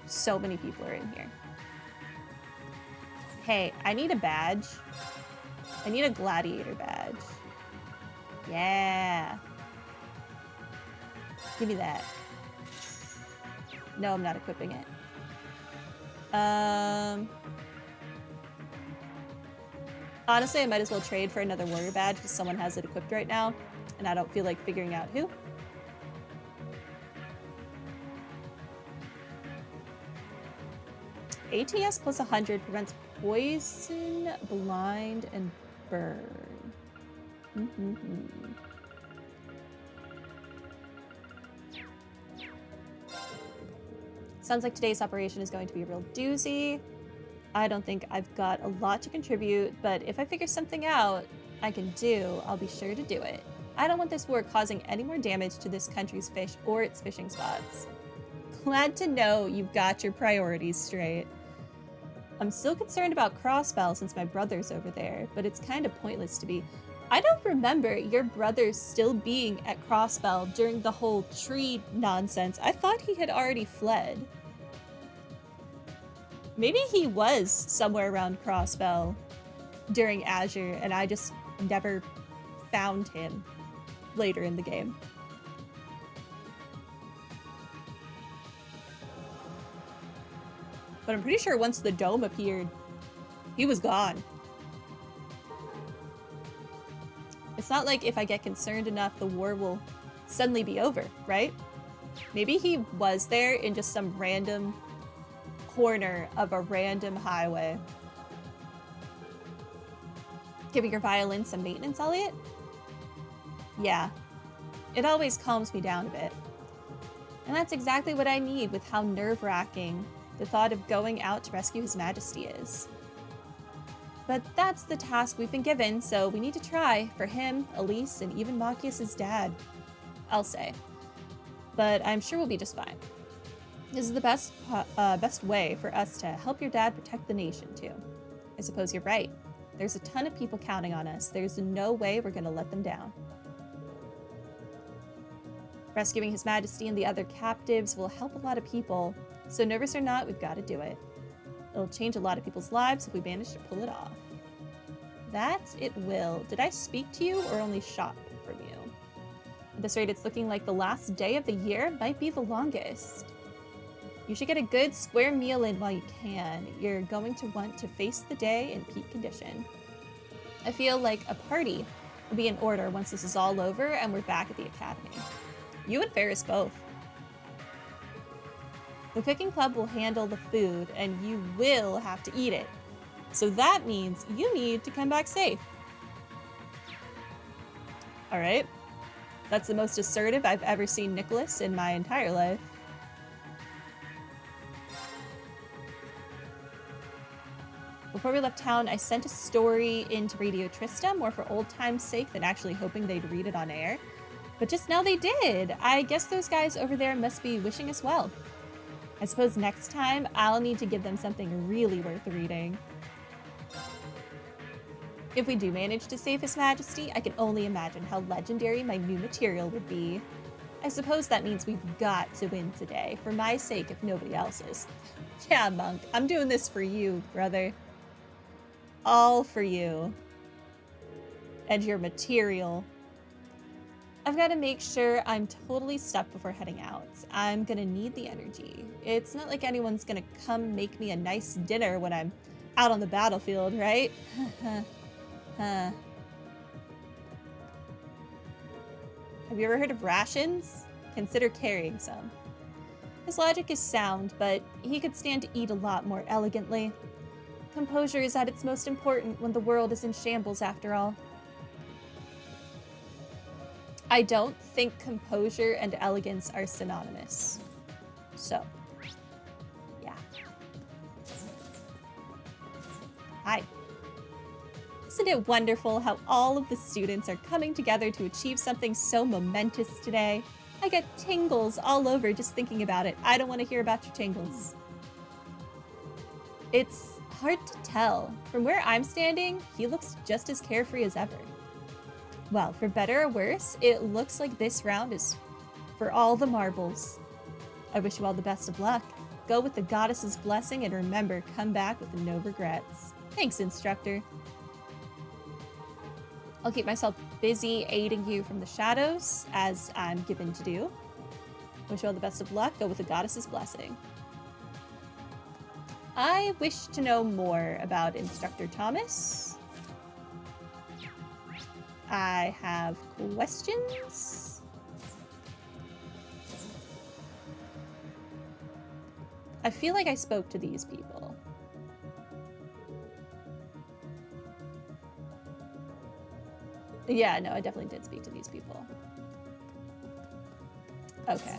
So many people are in here. Hey, I need a badge. I need a gladiator badge. Yeah. Give me that. No, I'm not equipping it. Honestly, I might as well trade for another warrior badge because someone has it equipped right now, and I don't feel like figuring out who. ATS plus 100 prevents poison, blind, and burn. Sounds like today's operation is going to be a real doozy. I don't think I've got a lot to contribute, but if I figure something out I can do, I'll be sure to do it. I don't want this war causing any more damage to this country's fish or its fishing spots. Glad to know you've got your priorities straight. I'm still concerned about Crossbell since my brother's over there, but it's kind of pointless to be. I don't remember your brother still being at Crossbell during the whole tree nonsense. I thought he had already fled. Maybe he was somewhere around Crossbell during Azure, and I just never found him later in the game. But I'm pretty sure once the dome appeared, he was gone. It's not like if I get concerned enough, the war will suddenly be over, right? Maybe he was there in just some random corner of a random highway. Giving your violin some maintenance, Elliot? Yeah. It always calms me down a bit. And that's exactly what I need with how nerve-wracking the thought of going out to rescue His Majesty is. But that's the task we've been given, so we need to try for him, Elise, and even Machias' dad. I'll say. But I'm sure we'll be just fine. This is the best way for us to help your dad protect the nation, too. I suppose you're right. There's a ton of people counting on us. There's no way we're going to let them down. Rescuing His Majesty and the other captives will help a lot of people, so nervous or not, we've got to do it. It'll change a lot of people's lives if we manage to pull it off. That it will. Did I speak to you or only shop from you? At this rate, it's looking like the last day of the year might be the longest. You should get a good square meal in while you can. You're going to want to face the day in peak condition. I feel like a party will be in order once this is all over and we're back at the academy. You and Ferris both. The cooking club will handle the food, and you will have to eat it. So that means you need to come back safe. All right. That's the most assertive I've ever seen Nicholas in my entire life. Before we left town, I sent a story into Radio Trista, more for old time's sake than actually hoping they'd read it on air. But just now they did. I guess those guys over there must be wishing us well. I suppose next time I'll need to give them something really worth reading. If we do manage to save His Majesty, I can only imagine how legendary my new material would be. I suppose that means we've got to win today, for my sake if nobody else's. Yeah, Monk, I'm doing this for you, brother. All for you. And your material. I've got to make sure I'm totally stuffed before heading out. I'm gonna need the energy. It's not like anyone's gonna come make me a nice dinner when I'm out on the battlefield, right? Have you ever heard of rations? Consider carrying some. His logic is sound, but he could stand to eat a lot more elegantly. Composure is at its most important when the world is in shambles, after all. I don't think composure and elegance are synonymous. So, yeah. Hi. Isn't it wonderful how all of the students are coming together to achieve something so momentous today? I get tingles all over just thinking about it. I don't want to hear about your tingles. It's hard to tell. From where I'm standing, he looks just as carefree as ever. Well, for better or worse, it looks like this round is for all the marbles. I wish you all the best of luck. go with the goddess's blessing, and remember, come back with no regrets. Thanks, instructor. I'll keep myself busy aiding you from the shadows, as I'm given to do. Wish you all the best of luck. Go with the goddess's blessing. I wish to know more about Instructor Thomas. I have questions. I feel like I spoke to these people. Yeah, no, I definitely did speak to these people. Okay.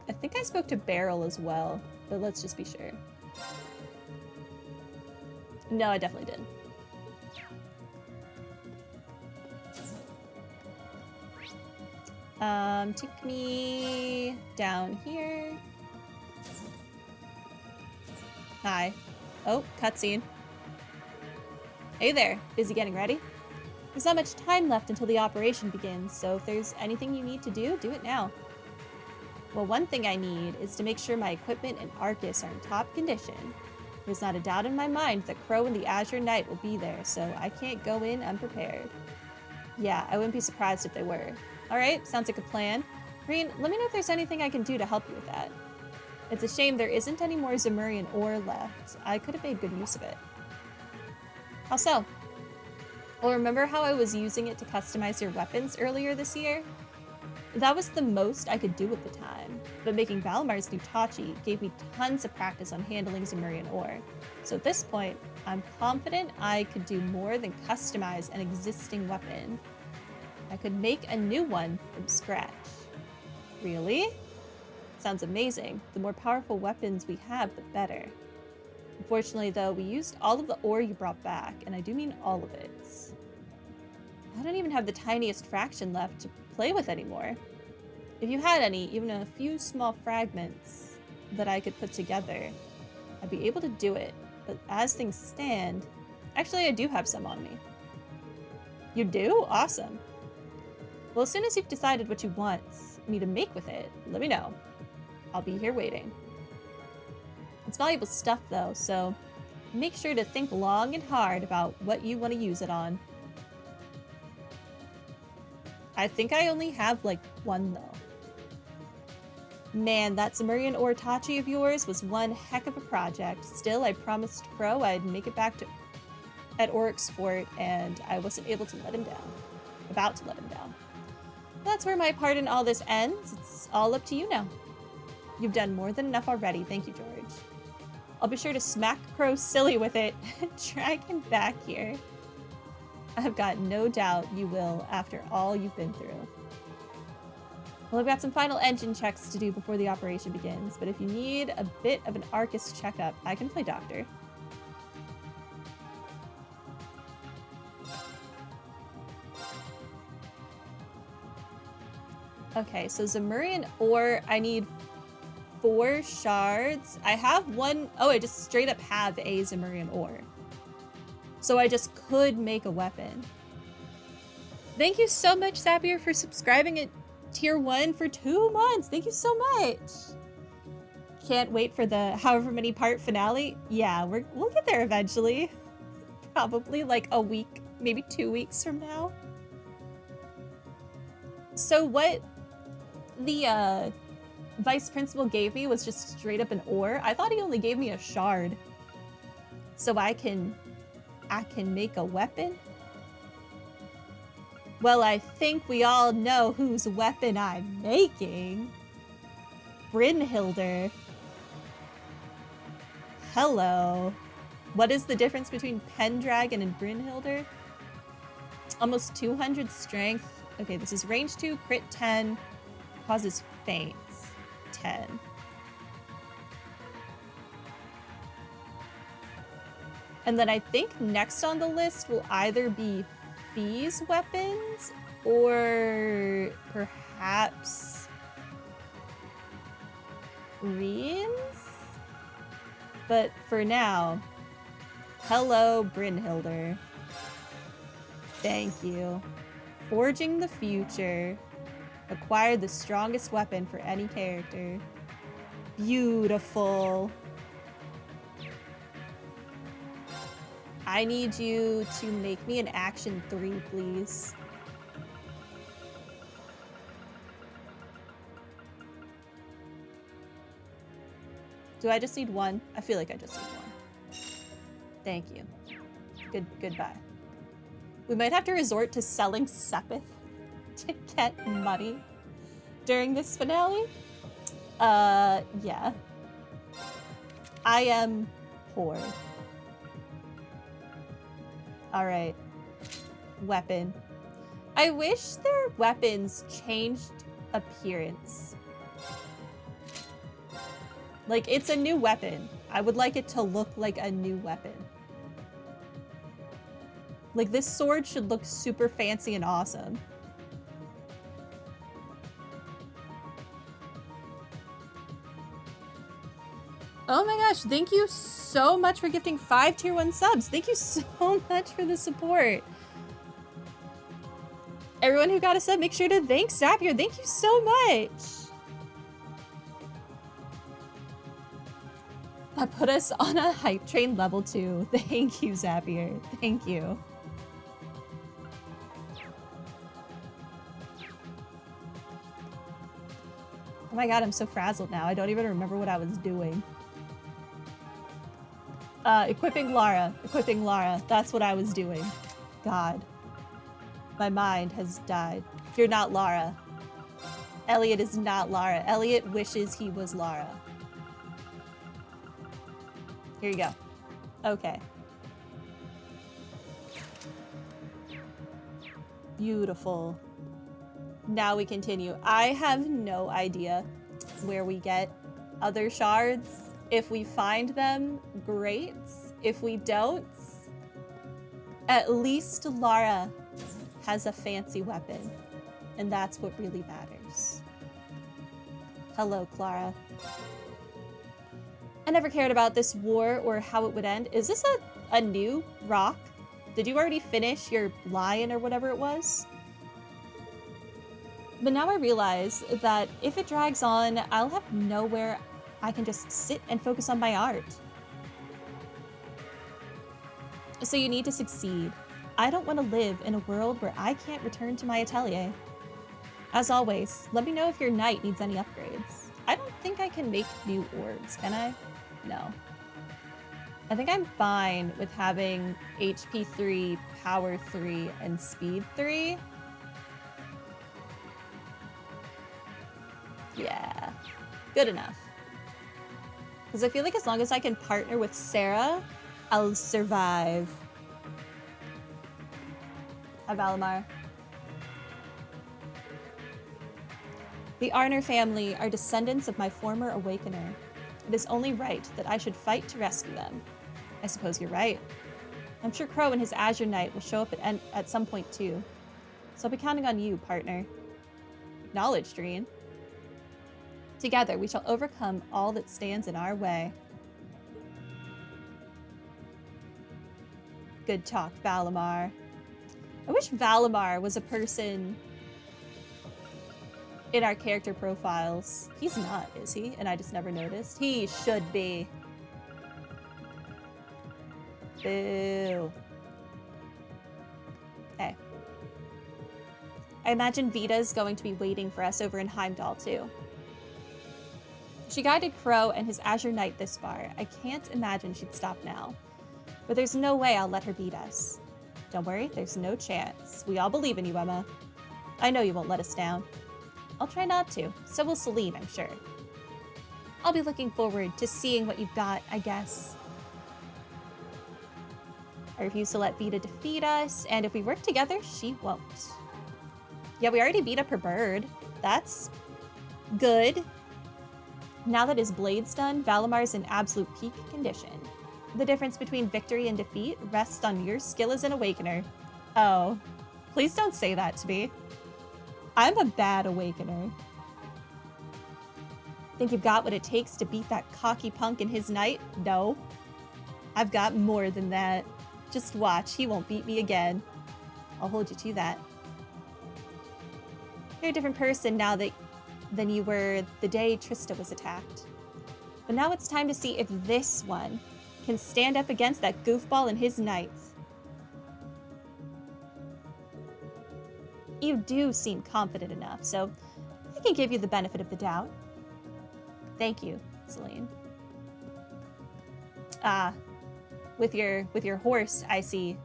I think I spoke to Beryl as well, but let's just be sure. No, I definitely did. Take me down here. Hi. Oh, cutscene. Hey there, busy getting ready? There's not much time left until the operation begins, so if there's anything you need to do it now. Well, one thing I need is to make sure my equipment and Arcus are in top condition. There's not a doubt in my mind that Crow and the Azure Knight will be there, so I can't go in unprepared. Yeah, I wouldn't be surprised if they were. Alright, sounds like a plan. Reen, let me know if there's anything I can do to help you with that. It's a shame there isn't any more Zemurian ore left. I could have made good use of it. How so? Well, remember how I was using it to customize your weapons earlier this year? That was the most I could do at the time, but making Valamar's new Tachi gave me tons of practice on handling Zemurian ore. So at this point, I'm confident I could do more than customize an existing weapon. I could make a new one from scratch. Really? Sounds amazing. The more powerful weapons we have, the better. Unfortunately, though, we used all of the ore you brought back, and I do mean all of it. I don't even have the tiniest fraction left to play with anymore. If you had any, even a few small fragments that I could put together, I'd be able to do it. But as things stand, actually I do have some on me. You do? Awesome. Well, as soon as you've decided what you want me to make with it, let me know. I'll be here waiting. It's valuable stuff though, so make sure to think long and hard about what you want to use it on. I think I only have like one though. Man, that Zemurian ore Tachi of yours was one heck of a project. Still, I promised Crow I'd make it back at Oryx Fort, and I wasn't able to let him down. About to let him down. That's where my part in all this ends. It's all up to you now. You've done more than enough already. Thank you, George. I'll be sure to smack Crow silly with it and drag him back here. I've got no doubt you will after all you've been through. Well, I've got some final engine checks to do before the operation begins, but if you need a bit of an Arcus checkup, I can play doctor. Okay, so Zemurian ore, I need 4 shards. I have one, oh, I just straight up have a Zemurian ore. So I just could make a weapon. Thank you so much, Zapier, for subscribing at Tier 1 for 2 months. Thank you so much. Can't wait for the however many part finale. Yeah, we'll get there eventually. Probably like a week, maybe 2 weeks from now. So what the vice principal gave me was just straight up an ore. I thought he only gave me a shard. So I can make a weapon? Well, I think we all know whose weapon I'm making. Brynhilder. Hello. What is the difference between Pendragon and Brynhilder? Almost 200 strength. Okay, this is range 2, crit 10, causes faints 10. And then I think next on the list will either be Fee's weapons or perhaps Reen's? But for now, hello, Brynhilder. Thank you. Forging the future. Acquired the strongest weapon for any character. Beautiful. I need you to make me an action 3, please. Do I just need 1? I feel like I just need 1. Thank you. Goodbye. We might have to resort to selling Sepith to get money during this finale. Yeah. I am poor. Alright. Weapon. I wish their weapons changed appearance. Like, it's a new weapon. I would like it to look like a new weapon. Like, this sword should look super fancy and awesome. Oh my gosh, thank you so much for gifting 5 tier 1 subs. Thank you so much for the support. Everyone who got a sub, make sure to thank Zapier. Thank you so much. That put us on a hype train level 2. Thank you, Zapier. Thank you. Oh my god, I'm so frazzled now. I don't even remember what I was doing. Equipping Lara. Equipping Lara. That's what I was doing. God. My mind has died. You're not Lara. Elliot is not Lara. Elliot wishes he was Lara. Here you go. Okay. Beautiful. Now we continue. I have no idea where we get other shards. If we find them, great. If we don't, at least Lara has a fancy weapon. And that's what really matters. Hello, Clara. I never cared about this war or how it would end. Is this a new rock? Did you already finish your lion or whatever it was? But now I realize that if it drags on, I'll have nowhere I can just sit and focus on my art. So you need to succeed. I don't want to live in a world where I can't return to my atelier. As always, let me know if your knight needs any upgrades. I don't think I can make new orbs, can I? No. I think I'm fine with having HP 3, Power 3, and Speed 3. Yeah, good enough. Because I feel like as long as I can partner with Sarah, I'll survive. Hi, Valimar. The Arner family are descendants of my former Awakener. It is only right that I should fight to rescue them. I suppose you're right. I'm sure Crow and his Azure Knight will show up at some point too. So I'll be counting on you, partner. Acknowledged, Dreen. Together, we shall overcome all that stands in our way. Good talk, Valimar. I wish Valimar was a person in our character profiles. He's not, is he? And I just never noticed. He should be. Boo. Okay. I imagine Vita's going to be waiting for us over in Heimdall, too. She guided Crow and his Azure Knight this far. I can't imagine she'd stop now. But there's no way I'll let her beat us. Don't worry, there's no chance. We all believe in you, Emma. I know you won't let us down. I'll try not to. So will Celine, I'm sure. I'll be looking forward to seeing what you've got, I guess. I refuse to let Vita defeat us, and if we work together, she won't. Yeah, we already beat up her bird. That's good. Now that his blade's done, Valimar's in absolute peak condition. The difference between victory and defeat rests on your skill as an Awakener. Oh, please don't say that to me. I'm a bad Awakener. Think you've got what it takes to beat that cocky punk and his knight? No. I've got more than that. Just watch, he won't beat me again. I'll hold you to that. You're a different person now than you were the day Trista was attacked. But now it's time to see if this one can stand up against that goofball and his knights. You do seem confident enough, so I can give you the benefit of the doubt. Thank you, Celine. Ah, with your horse, I see.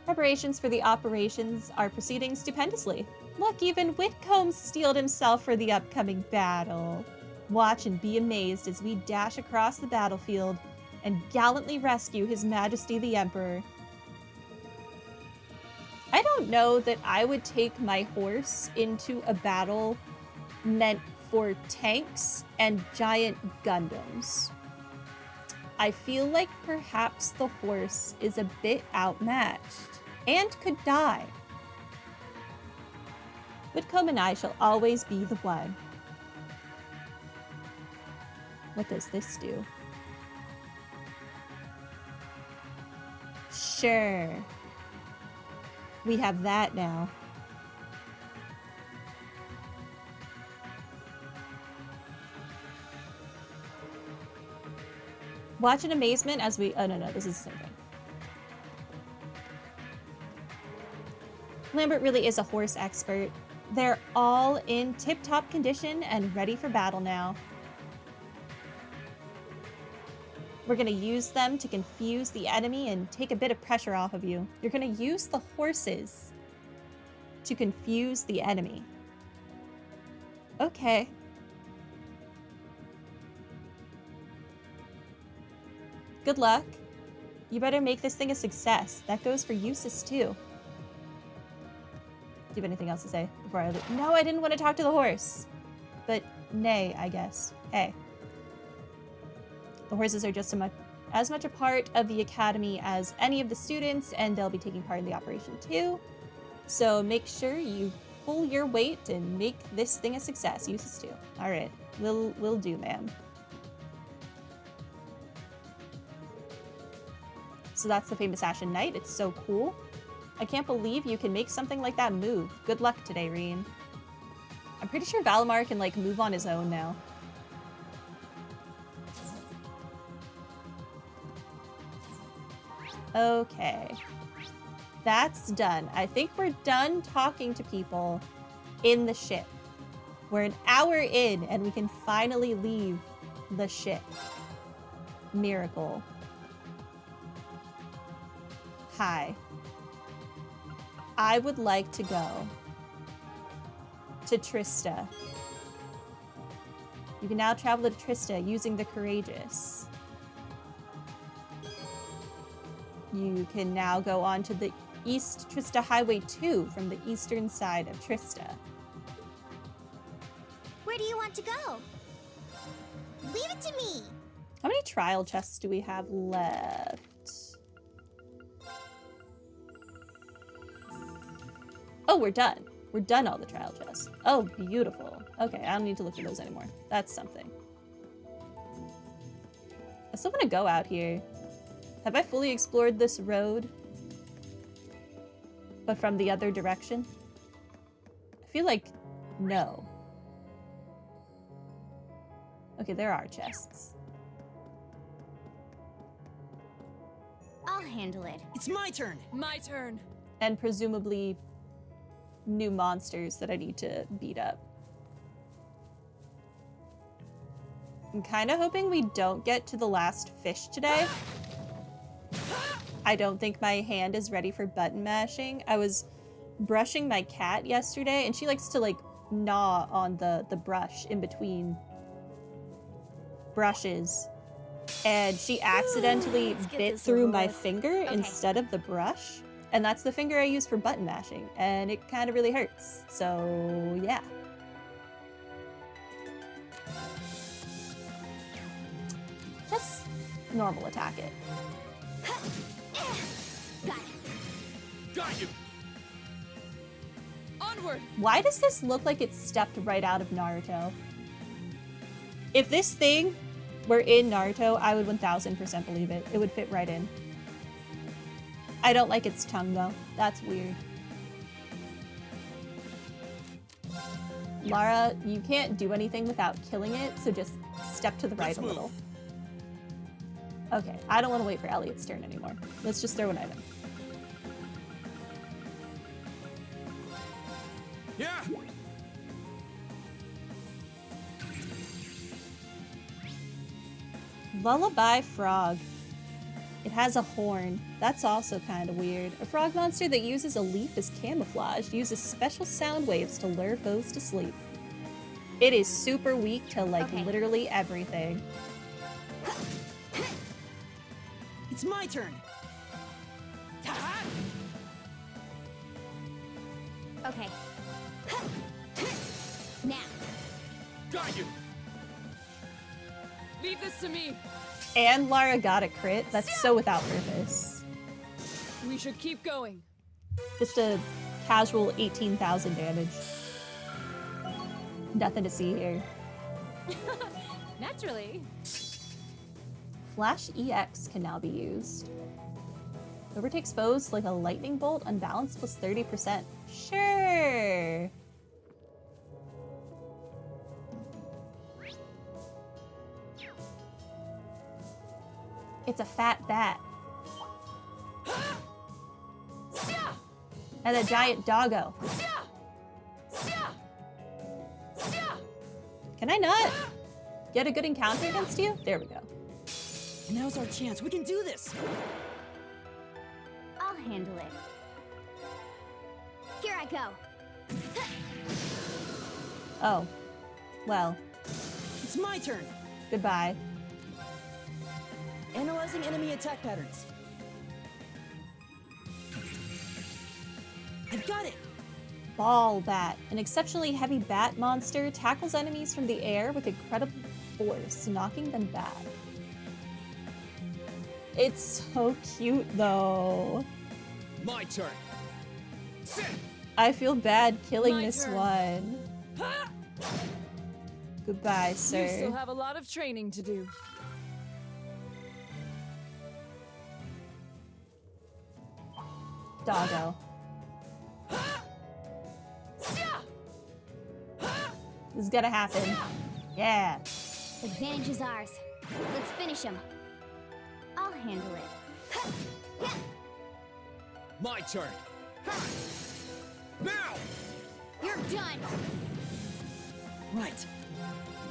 Preparations for the operations are proceeding stupendously. Look, even Whitcomb steeled himself for the upcoming battle. Watch and be amazed as we dash across the battlefield and gallantly rescue His Majesty the Emperor. I don't know that I would take my horse into a battle meant for tanks and giant Gundams. I feel like perhaps the horse is a bit outmatched and could die. Whitcomb and I shall always be the one. What does this do? Sure. We have that now. Watch in amazement as we... Oh, no, this is the same thing. Lambert really is a horse expert. They're all in tip-top condition and ready for battle now. We're going to use them to confuse the enemy and take a bit of pressure off of you. You're going to use the horses to confuse the enemy. Okay. Good luck. You better make this thing a success. That goes for Eustace, too. Do you have anything else to say before I leave? No, I didn't want to talk to the horse. But nay, I guess. Hey. The horses are just as much a part of the academy as any of the students, and they'll be taking part in the operation too. So make sure you pull your weight and make this thing a success. Eustace too. All right, will do, ma'am. So that's the famous Ashen Knight. It's so cool. I can't believe you can make something like that move. Good luck today, Reen. I'm pretty sure Valimar can like move on his own now. Okay. That's done. I think we're done talking to people in the ship. We're an hour in and we can finally leave the ship. Miracle. Hi. I would like to go to Trista. You can now travel to Trista using the Courageous. You can now go on to the East Trista Highway 2 from the eastern side of Trista. Where do you want to go? Leave it to me. How many trial chests do we have left? Oh, we're done. We're done all the trial chests. Oh, beautiful. Okay, I don't need to look for those anymore. That's something. I still want to go out here. Have I fully explored this road? But from the other direction? I feel like no. Okay, there are chests. I'll handle it. It's my turn. My turn. And presumably new monsters that I need to beat up. I'm kind of hoping we don't get to the last fish today. I don't think my hand is ready for button mashing. I was brushing my cat yesterday and she likes to like gnaw on the brush in between brushes. And she accidentally bit through my finger instead of the brush. And that's the finger I use for button mashing. And it kind of really hurts. So, yeah. Just normal attack it. Got it. Got you. Onward. Why does this look like it stepped right out of Naruto? If this thing were in Naruto, I would 1000% believe it. It would fit right in. I don't like its tongue, though. That's weird. Lara, you can't do anything without killing it, so just step to the right a little. Okay, I don't want to wait for Elliot's turn anymore. Let's just throw an item. Yeah. Lullaby Frog. It has a horn. That's also kind of weird. A frog monster that uses a leaf as camouflage uses special sound waves to lure foes to sleep. It is super weak to, like, literally everything. It's my turn. Okay. Now. Got you. Leave this to me. And Lara got a crit. That's so without purpose. We should keep going. Just a casual 18,000 damage. Nothing to see here. Naturally. Flash EX can now be used. Overtakes foes like a lightning bolt, unbalanced plus 30%. Sure. It's a fat bat. And a giant doggo. Can I not get a good encounter against you? There we go. Now's our chance. We can do this. I'll handle it. Here I go. Oh. Well, It's my turn. goodbye. Analyzing enemy attack patterns. I've got it. Ball Bat. An exceptionally heavy bat monster tackles enemies from the air with incredible force, knocking them back. It's so cute, though. My turn. Sit. I feel bad killing My this turn. one. Goodbye, You sir. still have a lot of training to do. Doggo. This is gonna happen. Yeah. Advantage is ours. Let's finish him. I'll handle it. My turn. Now. You're done. Right.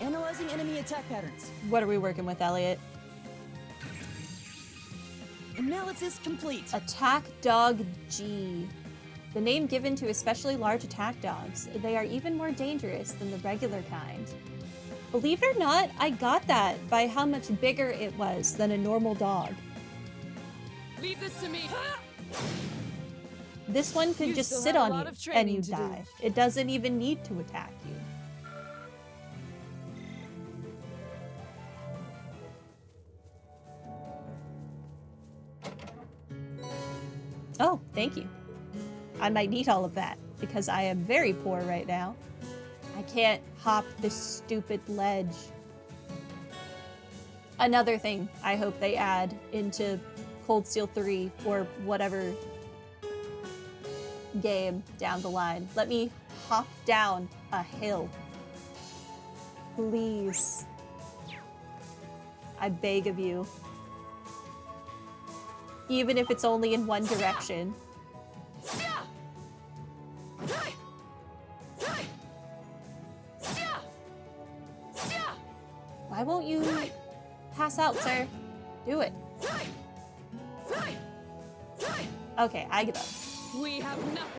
Analyzing enemy attack patterns. What are we working with, Elliot? Analysis complete. Attack Dog G. The name given to especially large attack dogs. They are even more dangerous than the regular kind. Believe it or not, I got that by how much bigger it was than a normal dog. Leave this to me. This one could You just still sit have a on lot you of training and you to do. die. It doesn't even need to attack you. Oh, thank you. I might need all of that because I am very poor right now. I can't hop this stupid ledge. Another thing I hope they add into Cold Steel 3 or whatever game down the line. Let me hop down a hill. Please. I beg of you. Even if it's only in one direction. Why won't you pass out, sir? Do it. Okay, I give up. We have nothing.